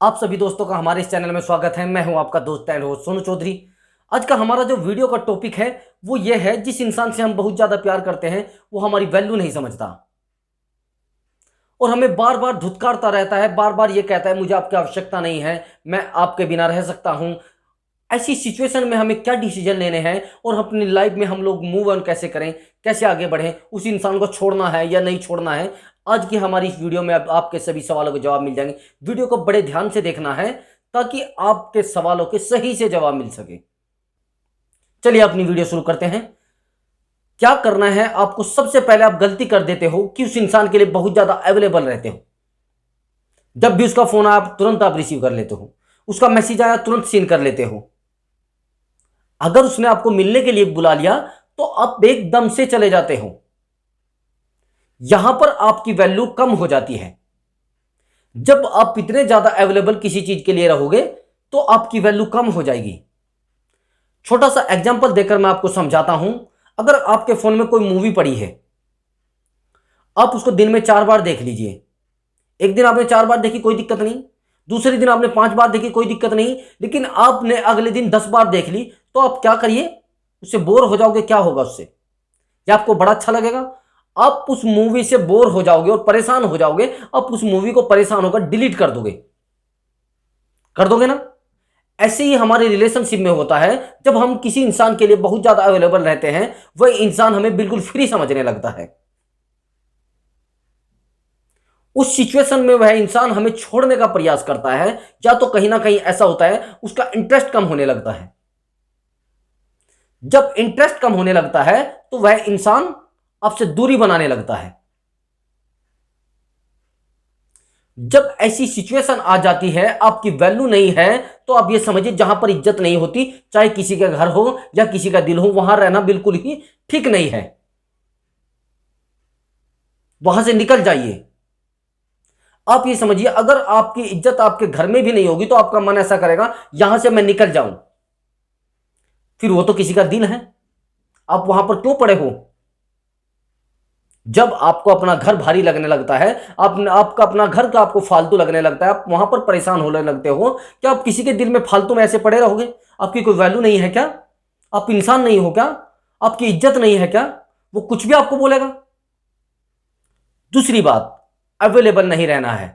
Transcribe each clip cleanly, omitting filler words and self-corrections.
आप सभी दोस्तों का हमारे इस चैनल में स्वागत है। मैं हूं आपका दोस्त एंड होस्ट सोनू चौधरी। आज का हमारा जो वीडियो का टॉपिक है वो ये है, जिस इंसान से हम बहुत ज़्यादा प्यार करते हैं वो हमारी वैल्यू नहीं समझता और हमें बार बार धुतकारता रहता है, बार बार ये कहता है मुझे आपकी आवश्यकता नहीं है, मैं आपके बिना रह सकता हूं। ऐसी सिचुएशन में हमें क्या डिसीजन लेने हैं और अपनी लाइफ में हम लोग मूव ऑन कैसे करें, कैसे आगे बढ़ें, उस इंसान को छोड़ना है या नहीं छोड़ना है। आज की हमारी इस वीडियो में अब आपके सभी सवालों के जवाब मिल जाएंगे। वीडियो को बड़े ध्यान से देखना है ताकि आपके सवालों के सही से जवाब मिल सके। चलिए अपनी वीडियो शुरू करते हैं। क्या करना है आपको? सबसे पहले आप गलती कर देते हो कि उस इंसान के लिए बहुत ज्यादा अवेलेबल रहते हो। जब भी उसका फोन आया तुरंत आप रिसीव कर लेते हो, उसका मैसेज आया तुरंत सीन कर लेते हो। अगर उसने आपको मिलने के लिए बुला लिया तो आप एकदम से चले जाते हो। यहां पर आपकी वैल्यू कम हो जाती है। जब आप इतने ज्यादा अवेलेबल किसी चीज के लिए रहोगे तो आपकी वैल्यू कम हो जाएगी। छोटा सा एग्जांपल देकर मैं आपको समझाता हूं। अगर आपके फोन में कोई मूवी पड़ी है, आप उसको दिन में 4 बार देख लीजिए। एक दिन आपने 4 बार देखी, कोई दिक्कत नहीं। दूसरे दिन आपने 5 बार देखी, कोई दिक्कत नहीं। लेकिन आपने अगले दिन 10 बार देख ली तो आप क्या करिए? उससे बोर हो जाओगे। क्या होगा उससे? या आपको बड़ा अच्छा लगेगा? आप उस मूवी से बोर हो जाओगे और परेशान हो जाओगे। आप उस मूवी को परेशान होकर डिलीट कर दोगे। कर दोगे ना? ऐसे ही हमारे रिलेशनशिप में होता है। जब हम किसी इंसान के लिए बहुत ज्यादा अवेलेबल रहते हैं, वह इंसान हमें बिल्कुल फ्री समझने लगता है। उस सिचुएशन में वह इंसान हमें छोड़ने का प्रयास करता है, या तो कहीं ना कहीं ऐसा होता है उसका इंटरेस्ट कम होने लगता है। जब इंटरेस्ट कम होने लगता है तो वह इंसान आपसे दूरी बनाने लगता है। जब ऐसी सिचुएशन आ जाती है, आपकी वैल्यू नहीं है, तो आप ये समझिए जहां पर इज्जत नहीं होती, चाहे किसी का घर हो या किसी का दिल हो, वहां रहना बिल्कुल ही ठीक नहीं है। वहां से निकल जाइए। आप ये समझिए, अगर आपकी इज्जत आपके घर में भी नहीं होगी तो आपका मन ऐसा करेगा यहां से मैं निकल जाऊं। फिर वो तो किसी का दिल है, आप वहां पर क्यों पड़े हो? जब आपको अपना घर भारी लगने लगता है, आपका अपना घर का आपको फालतू लगने लगता है, आप वहां पर परेशान होने लगते हो, क्या आप किसी के दिल में फालतू में ऐसे पड़े रहोगे? आपकी कोई वैल्यू नहीं है क्या? आप इंसान नहीं हो क्या? आपकी इज्जत नहीं है क्या? वो कुछ भी आपको बोलेगा। दूसरी बात, अवेलेबल नहीं रहना है।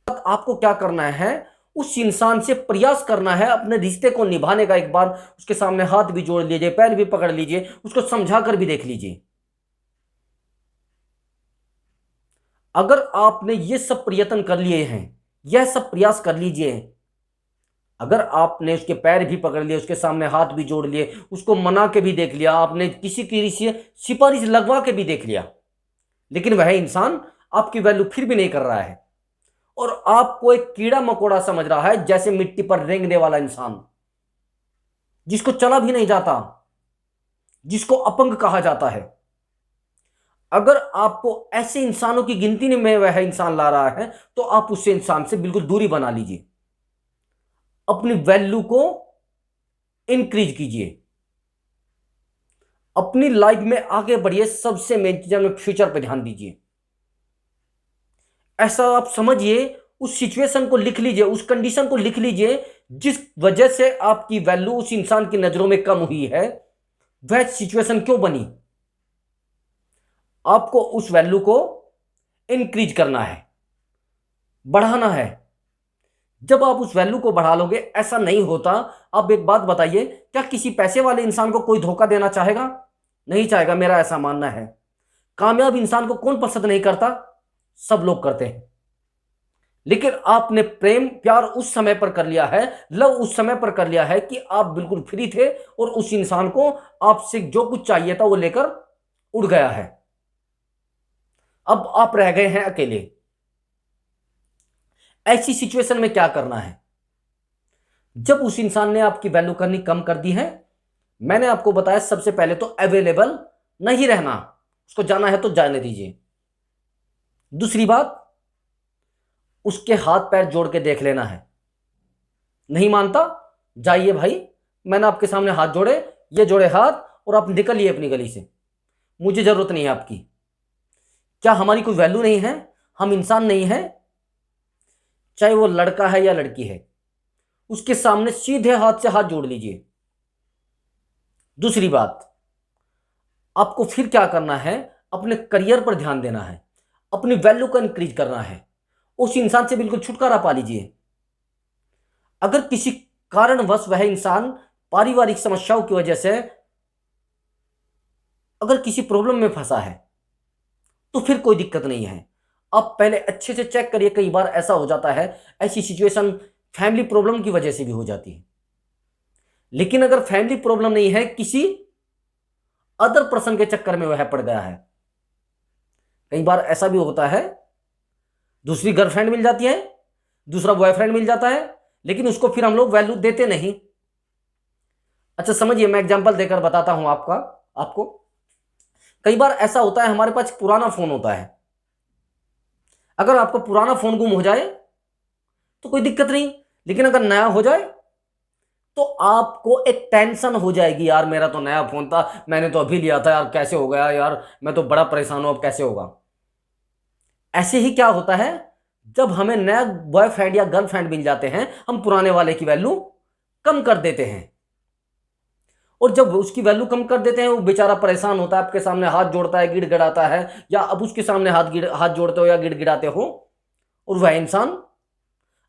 आपको क्या करना है? उस इंसान से प्रयास करना है अपने रिश्ते को निभाने का। एक बार उसके सामने हाथ भी जोड़ लीजिए, पैर भी पकड़ लीजिए, उसको समझा कर भी देख लीजिए। अगर आपने ये सब प्रयत्न कर लिए हैं, यह सब प्रयास कर लीजिए। अगर आपने उसके पैर भी पकड़ लिए, उसके सामने हाथ भी जोड़ लिए, उसको मना के भी देख लिया, आपने किसी की सिफारिश लगवा के भी देख लिया, लेकिन वह इंसान आपकी वैल्यू फिर भी नहीं कर रहा है और आपको एक कीड़ा मकोड़ा समझ रहा है, जैसे मिट्टी पर रेंगने वाला इंसान, जिसको चला भी नहीं जाता, जिसको अपंग कहा जाता है। अगर आपको ऐसे इंसानों की गिनती में वह इंसान ला रहा है तो आप उससे इंसान से बिल्कुल दूरी बना लीजिए। अपनी वैल्यू को इंक्रीज कीजिए। अपनी लाइफ में आगे बढ़िए। सबसे मेन चीज में फ्यूचर पे ध्यान दीजिए। ऐसा आप समझिए, उस सिचुएशन को लिख लीजिए, उस कंडीशन को लिख लीजिए जिस वजह से आपकी वैल्यू उस इंसान की नजरों में कम हुई है। वह सिचुएशन क्यों बनी? आपको उस वैल्यू को इंक्रीज करना है, बढ़ाना है। जब आप उस वैल्यू को बढ़ा लोगे, ऐसा नहीं होता। आप एक बात बताइए, क्या किसी पैसे वाले इंसान को कोई धोखा देना चाहेगा? नहीं चाहेगा, मेरा ऐसा मानना है। कामयाब इंसान को कौन पसंद नहीं करता? सब लोग करते हैं। लेकिन आपने प्रेम प्यार उस समय पर कर लिया है, लव उस समय पर कर लिया है कि आप बिल्कुल फ्री थे और उस इंसान को आपसे जो कुछ चाहिए था वो लेकर उड़ गया है। अब आप रह गए हैं अकेले। ऐसी सिचुएशन में क्या करना है? जब उस इंसान ने आपकी वैल्यू करनी कम कर दी है, मैंने आपको बताया सबसे पहले तो अवेलेबल नहीं रहना। उसको जाना है तो जाने दीजिए। दूसरी बात, उसके हाथ पैर जोड़ के देख लेना है। नहीं मानता? जाइए भाई, मैंने आपके सामने हाथ जोड़े, ये जोड़े हाथ, और आप निकलिए अपनी गली से। मुझे जरूरत नहीं है आपकी। क्या हमारी कोई वैल्यू नहीं है? हम इंसान नहीं है? चाहे वो लड़का है या लड़की है, उसके सामने सीधे हाथ से हाथ जोड़ लीजिए। दूसरी बात, आपको फिर क्या करना है, अपने करियर पर ध्यान देना है, अपनी वैल्यू को इंक्रीज करना है, उस इंसान से बिल्कुल छुटकारा पा लीजिए। अगर किसी कारणवश वह इंसान पारिवारिक समस्याओं की वजह से अगर किसी प्रॉब्लम में फंसा है, तो फिर कोई दिक्कत नहीं है। आप पहले अच्छे से चेक करिए। कई बार ऐसा हो जाता है, ऐसी सिचुएशन फैमिली प्रॉब्लम की वजह से भी हो जाती है। लेकिन अगर फैमिली प्रॉब्लम नहीं है, किसी अदर पर्सन के चक्कर में वह पड़ गया है, कई बार ऐसा भी होता है, दूसरी गर्लफ्रेंड मिल जाती है, दूसरा बॉयफ्रेंड मिल जाता है, लेकिन उसको फिर हम लोग वैल्यू देते नहीं। अच्छा समझिए, मैं एग्जांपल देकर बताता हूं आपको। कई बार ऐसा होता है, हमारे पास पुराना फोन होता है, अगर आपका पुराना फोन गुम हो जाए तो कोई दिक्कत नहीं, लेकिन अगर नया हो जाए तो आपको एक टेंशन हो जाएगी, यार मेरा तो नया फोन था, मैंने तो अभी लिया था, यार कैसे हो गया, यार मैं तो बड़ा परेशान हूं, अब कैसे होगा। ऐसे ही क्या होता है, जब हमें नया बॉयफ्रेंड या गर्लफ्रेंड मिल जाते हैं, हम पुराने वाले की वैल्यू कम कर देते हैं। और जब उसकी वैल्यू कम कर देते हैं, वो बेचारा परेशान होता है, आपके सामने हाथ जोड़ता है, गिड़गिड़ाता है, या अब उसके सामने हाथ जोड़ते हो या गिड़गिड़ाते हो, और वह इंसान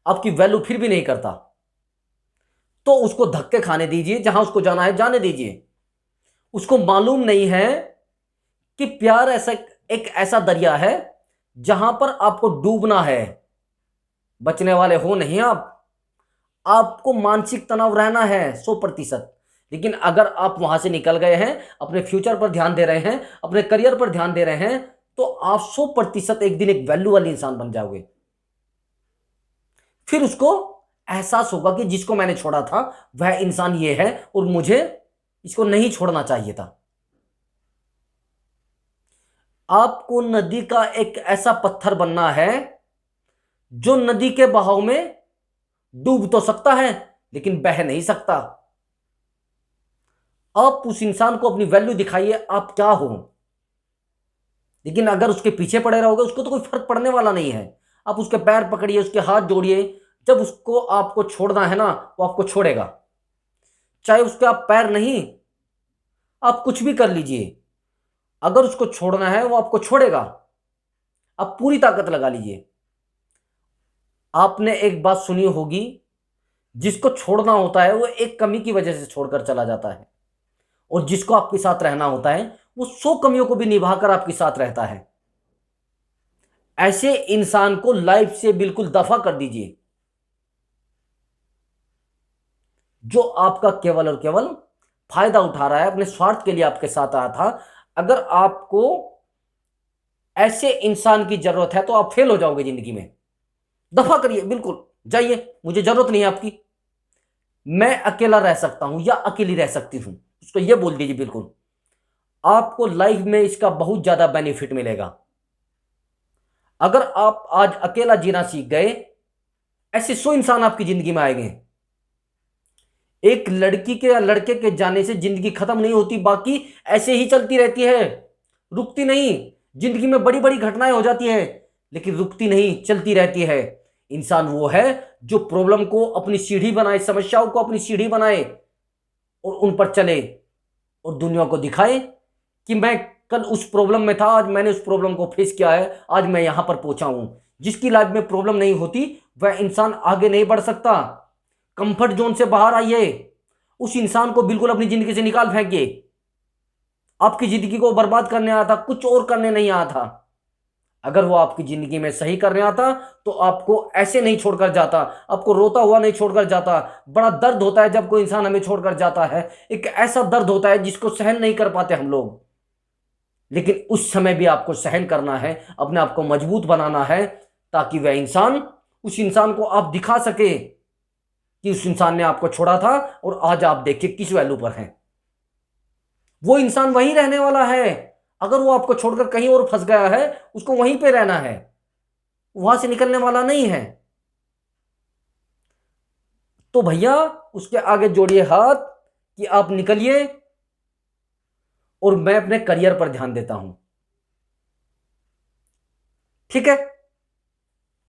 आपकी वैल्यू फिर भी नहीं करता, तो उसको धक्के खाने दीजिए, जहां उसको जाना है जाने दीजिए। उसको मालूम नहीं है कि प्यार एक ऐसा दरिया है जहां पर आपको डूबना है, बचने वाले हो नहीं आप। आपको मानसिक तनाव रहना है 100%। लेकिन अगर आप वहां से निकल गए हैं, अपने फ्यूचर पर ध्यान दे रहे हैं, अपने करियर पर ध्यान दे रहे हैं, तो आप 100% एक दिन एक वैल्यू वाली इंसान बन जाओगे। फिर उसको एहसास होगा कि जिसको मैंने छोड़ा था वह इंसान ये है, और मुझे इसको नहीं छोड़ना चाहिए था। आपको नदी का एक ऐसा पत्थर बनना है जो नदी के बहाव में डूब तो सकता है, लेकिन बह नहीं सकता। आप उस इंसान को अपनी वैल्यू दिखाइए, आप क्या हो। लेकिन अगर उसके पीछे पड़े रहोगे, उसको तो कोई फर्क पड़ने वाला नहीं है। आप उसके पैर पकड़िए, उसके हाथ जोड़िए, जब उसको आपको छोड़ना है ना, वो आपको छोड़ेगा। चाहे उसके आप पैर नहीं, आप कुछ भी कर लीजिए, अगर उसको छोड़ना है वो आपको छोड़ेगा। आप पूरी ताकत लगा लीजिए। आपने एक बात सुनी होगी, जिसको छोड़ना होता है वो एक कमी की वजह से छोड़कर चला जाता है, और जिसको आपके साथ रहना होता है वो 100 कमियों को भी निभाकर आपके साथ रहता है। ऐसे इंसान को लाइफ से बिल्कुल दफा कर दीजिए, जो आपका केवल और केवल फायदा उठा रहा है, अपने स्वार्थ के लिए आपके साथ आया था। अगर आपको ऐसे इंसान की जरूरत है तो आप फेल हो जाओगे जिंदगी में। दफा करिए, बिल्कुल जाइए, मुझे जरूरत नहीं है आपकी, मैं अकेला रह सकता हूं या अकेली रह सकती हूं, उसको यह बोल दीजिए। बिल्कुल आपको लाइफ में इसका बहुत ज्यादा बेनिफिट मिलेगा। अगर आप आज अकेला जीना सीख गए, ऐसे 100 इंसान आपकी जिंदगी में आएंगे। एक लड़की के या लड़के के जाने से जिंदगी खत्म नहीं होती, बाकी ऐसे ही चलती रहती है, रुकती नहीं। जिंदगी में बड़ी बड़ी घटनाएं हो जाती है, लेकिन रुकती नहीं, चलती रहती है। इंसान वो है जो प्रॉब्लम को अपनी सीढ़ी बनाए, समस्याओं को अपनी सीढ़ी बनाए, और उन पर चले, और दुनिया को दिखाए कि मैं कल उस प्रॉब्लम में था, आज मैंने उस प्रॉब्लम को फेस किया है, आज मैं यहां पर पहुंचा हूं। जिसकी लाइफ में प्रॉब्लम नहीं होती, वह इंसान आगे नहीं बढ़ सकता। कंफर्ट जोन से बाहर आइए, उस इंसान को बिल्कुल अपनी जिंदगी से निकाल फेंकिए। आपकी जिंदगी को बर्बाद करने आया था, कुछ और करने नहीं आया था। अगर वो आपकी जिंदगी में सही करने आता तो आपको ऐसे नहीं छोड़कर जाता, आपको रोता हुआ नहीं छोड़कर जाता। बड़ा दर्द होता है जब कोई इंसान हमें छोड़कर जाता है, एक ऐसा दर्द होता है जिसको सहन नहीं कर पाते हम लोग। लेकिन उस समय भी आपको सहन करना है, अपने आप को मजबूत बनाना है, ताकि वह इंसान, उस इंसान को आप दिखा सके कि उस इंसान ने आपको छोड़ा था, और आज आप देखिए किस वैल्यू पर हैं। वो इंसान वहीं रहने वाला है। अगर वो आपको छोड़कर कहीं और फंस गया है, उसको वहीं पे रहना है, वहां से निकलने वाला नहीं है। तो भैया उसके आगे जोड़िए हाथ कि आप निकलिए, और मैं अपने करियर पर ध्यान देता हूं। ठीक है।